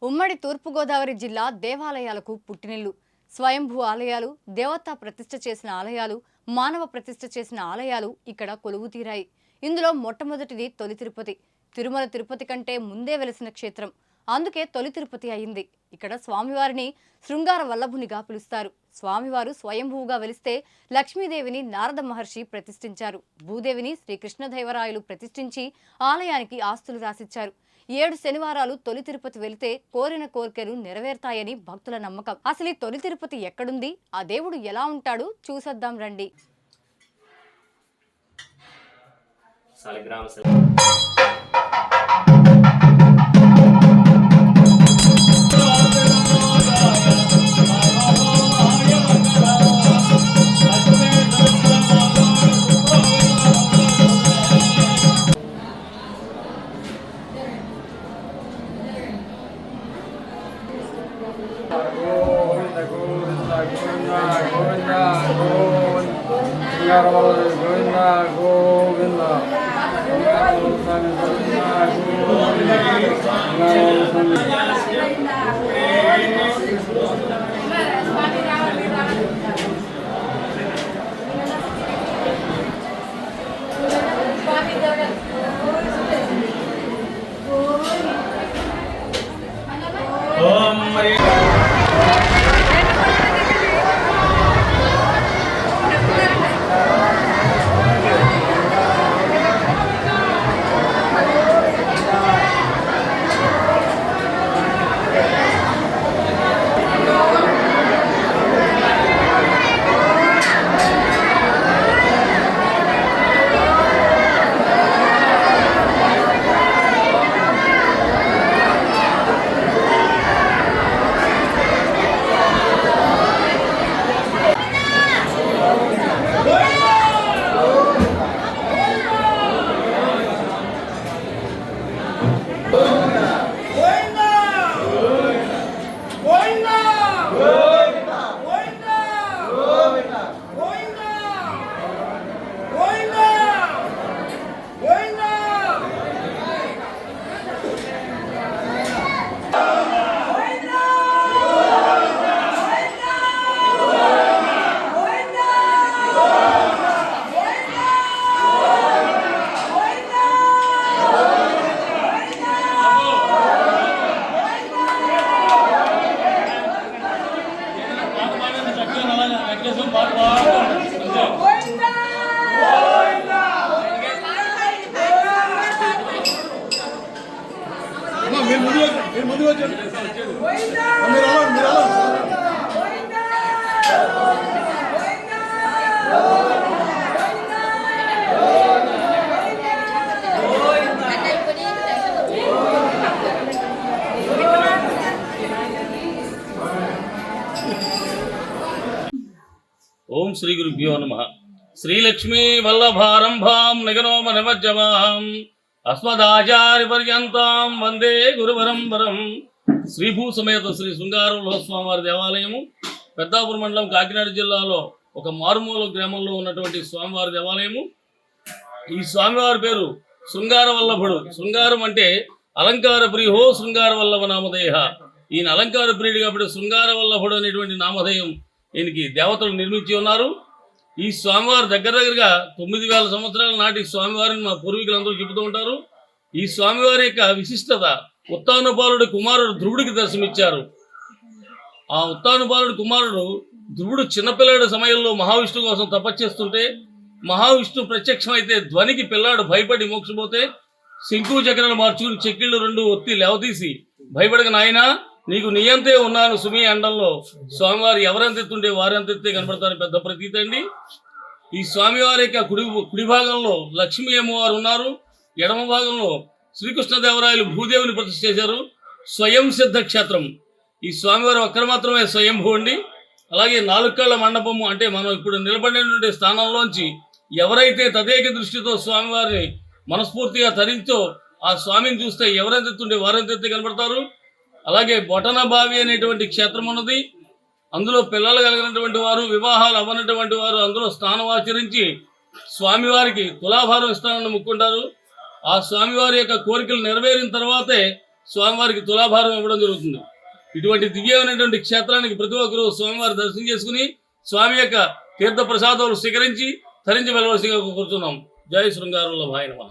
ఉమ్మడి తూర్పుగోదావరి జిల్లా దేవాలయాలకు పుట్టినిల్లు. స్వయంభూ ఆలయాలు, దేవతా ప్రతిష్ఠ చేసిన ఆలయాలు, మానవ ప్రతిష్ఠ చేసిన ఆలయాలు ఇక్కడ కొలువు తీరాయి. ఇందులో మొట్టమొదటిది తొలి తిరుపతి. తిరుమల తిరుపతి కంటే ముందే వెలిసిన క్షేత్రం. అందుకే తొలి తిరుపతి అయింది. ఇక్కడ స్వామివారిని శృంగార వల్లభునిగా పిలుస్తారు. స్వామివారు స్వయంభూగా వెలిస్తే లక్ష్మీదేవిని నారద మహర్షి ప్రతిష్ఠించారు. భూదేవిని శ్రీకృష్ణదేవరాయలు ప్రతిష్ఠించి ఆలయానికి ఆస్తులు రాసిచ్చారు. 7 శనివారాలు తొలి తిరుపతి వెళితే కోరిన కోరికలు నెరవేరుతాయని భక్తుల నమ్మకం. అసలు ఈ తొలి తిరుపతి ఎక్కడుంది, ఆ దేవుడు ఎలా ఉంటాడు చూసొద్దాం రండి. ఓం శ్రీ గురుభ్యో నమః. శ్రీలక్ష్మీ వల్లభారంభాం నిగనోమ నిమజ్జమాం అస్మదాచార్య పర్యంతం వందే గురుపరంపరం. శ్రీభూ సమేత శ్రీ శృంగార స్వామివారి దేవాలయము పెద్దాపురం మండలం కాకినాడ జిల్లాలో ఒక మారుమూల గ్రామంలో ఉన్నటువంటి స్వామివారి దేవాలయము. ఈ స్వామివారి పేరు శృంగార వల్లభుడు. శృంగారం అంటే అలంకార ప్రియుహో శృంగార వల్లభ నామధేయ. ఈయన అలంకార ప్రియుడు కాబట్టి శృంగార వల్లభుడు అనేటువంటి నామధేయం ఈయనకి దేవతలు నిర్మించి ఉన్నారు. ఈ స్వామివారు దగ్గరగా 9000 సంవత్సరాల నాటి స్వామివారిని మా పూర్వీకులందరూ చెబుతూ ఉంటారు. ఈ స్వామివారి యొక్క విశిష్టత, ఉత్తానుపాలుడి కుమారుడు ధ్రువుడికి దర్శనమిచ్చారు. ఆ ఉత్తానుపాలుడి కుమారుడు ధ్రువుడు చిన్నపిల్లాడి సమయంలో మహావిష్ణు కోసం తపస్చేస్తుంటే మహావిష్ణు ప్రత్యక్షమైతే ధ్వనికి పిల్లాడు భయపడి మోక్షపోతే శంకు చక్రాలు మార్చుకుని చెక్కిళ్ళు 2 ఒత్తి లేవతీసి భయపడక నాయనా నీకు నీయంతే ఉన్నాను సుమి అండంలో స్వామివారు ఎవరెంతెత్తుంటే వారెంతెత్తే కనబడతారని పెద్ద ప్రతీతి అండి. ఈ స్వామివారి యొక్క కుడి భాగంలో లక్ష్మీ అమ్మవారు ఉన్నారు. ఎడమ భాగంలో శ్రీకృష్ణదేవరాయలు భూదేవిని ప్రతిష్ఠ చేశారు. స్వయం సిద్ధ క్షేత్రం. ఈ స్వామివారు ఒక్కరు మాత్రమే స్వయంభూ అండి. అలాగే 4 కళ్ళ మండపము అంటే మనం ఇప్పుడు నిలబడినటువంటి స్థానంలోంచి ఎవరైతే తదేక దృష్టితో స్వామివారిని మనస్ఫూర్తిగా తరించో ఆ స్వామిని చూస్తే ఎవరెంతెత్తుంటే వారెంతెత్తే కనబడతారు. అలాగే బొటన బావి అనేటువంటి క్షేత్రం ఉన్నది. అందులో పిల్లలు కలిగినటువంటి వారు, వివాహాలు అవ్వనటువంటి వారు అందులో స్నానం ఆచరించి స్వామివారికి తులాభారం ఇస్తానని మొక్కుంటారు. ఆ స్వామివారి యొక్క కోరికలు నెరవేరిన తర్వాతే స్వామివారికి తులాభారం ఇవ్వడం జరుగుతుంది. ఇటువంటి దివ్యమైనటువంటి క్షేత్రానికి ప్రతి ఒక్కరూ స్వామివారి దర్శనం చేసుకుని స్వామి యొక్క తీర్థ ప్రసాదాలు స్వీకరించి తరించి వెళ్ళవలసిగా కోరుతున్నాం. జై శృంగారుల భాయనమ.